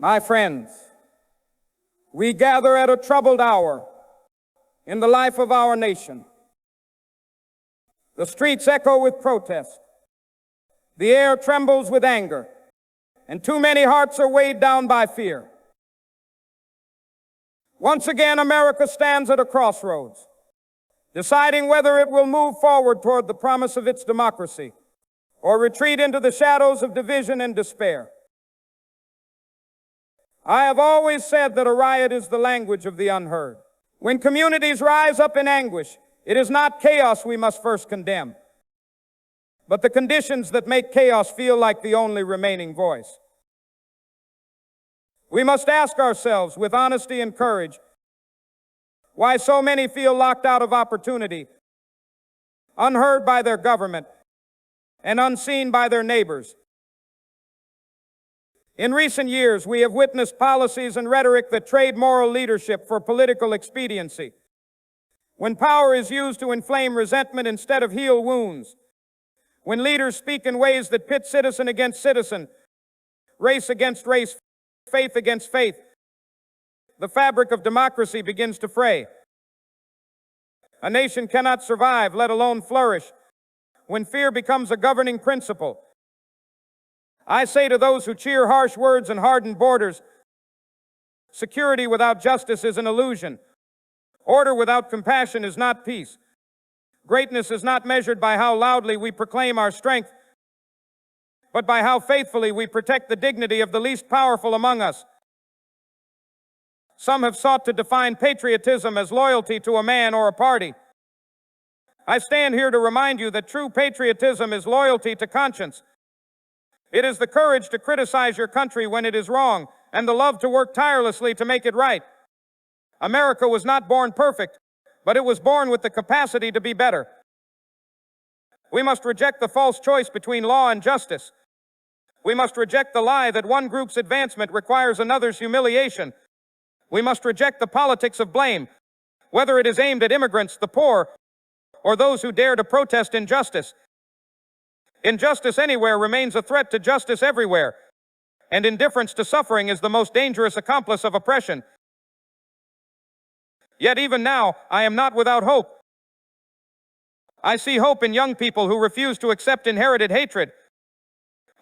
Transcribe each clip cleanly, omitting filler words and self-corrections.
My friends, we gather at a troubled hour in the life of our nation. The streets echo with protest. The air trembles with anger, and too many hearts are weighed down by fear. Once again, America stands at a crossroads, deciding whether it will move forward toward the promise of its democracy or retreat into the shadows of division and despair. I have always said that a riot is the language of the unheard. When communities rise up in anguish, it is not chaos we must first condemn, but the conditions that make chaos feel like the only remaining voice. We must ask ourselves with honesty and courage why so many feel locked out of opportunity, unheard by their government, and unseen by their neighbors. In recent years, we have witnessed policies and rhetoric that trade moral leadership for political expediency. When power is used to inflame resentment instead of heal wounds, when leaders speak in ways that pit citizen against citizen, race against race, faith against faith, the fabric of democracy begins to fray. A nation cannot survive, let alone flourish, when fear becomes a governing principle. I say to those who cheer harsh words and harden borders, security without justice is an illusion. Order without compassion is not peace. Greatness is not measured by how loudly we proclaim our strength, but by how faithfully we protect the dignity of the least powerful among us. Some have sought to define patriotism as loyalty to a man or a party. I stand here to remind you that true patriotism is loyalty to conscience. It is the courage to criticize your country when it is wrong, and the love to work tirelessly to make it right. America was not born perfect, but it was born with the capacity to be better. We must reject the false choice between law and justice. We must reject the lie that one group's advancement requires another's humiliation. We must reject the politics of blame, whether it is aimed at immigrants, the poor, or those who dare to protest injustice. Injustice anywhere remains a threat to justice everywhere, and indifference to suffering is the most dangerous accomplice of oppression. Yet even now, I am not without hope. I see hope in young people who refuse to accept inherited hatred.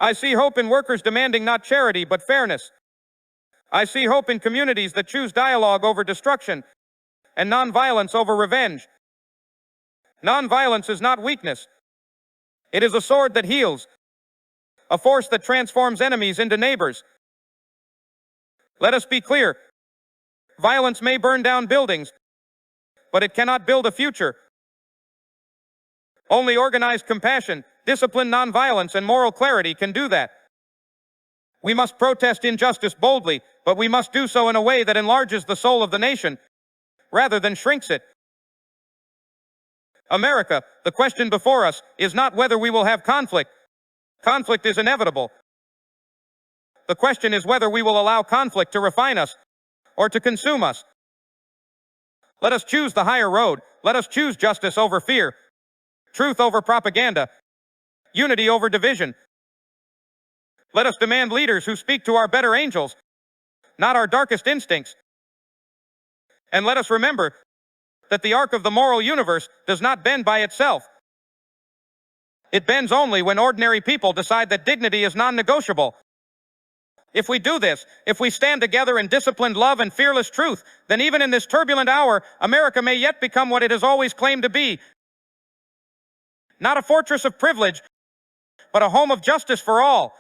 I see hope in workers demanding not charity but fairness. I see hope in communities that choose dialogue over destruction and nonviolence over revenge. Nonviolence is not weakness. It is a sword that heals, a force that transforms enemies into neighbors. Let us be clear. Violence may burn down buildings, but it cannot build a future. Only organized compassion, disciplined nonviolence, and moral clarity can do that. We must protest injustice boldly, but we must do so in a way that enlarges the soul of the nation, rather than shrinks it. America, the question before us is not whether we will have conflict. Conflict is inevitable. The question is whether we will allow conflict to refine us or to consume us. Let us choose the higher road. Let us choose justice over fear, truth over propaganda, unity over division. Let us demand leaders who speak to our better angels, not our darkest instincts. And let us remember that the arc of the moral universe does not bend by itself. It bends only when ordinary people decide that dignity is non-negotiable. If we do this, if we stand together in disciplined love and fearless truth, then even in this turbulent hour, America may yet become what it has always claimed to be. Not a fortress of privilege, but a home of justice for all.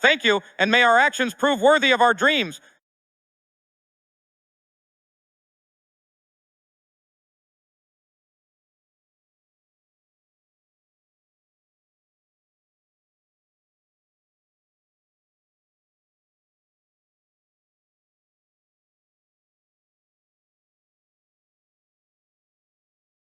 Thank you, and may our actions prove worthy of our dreams.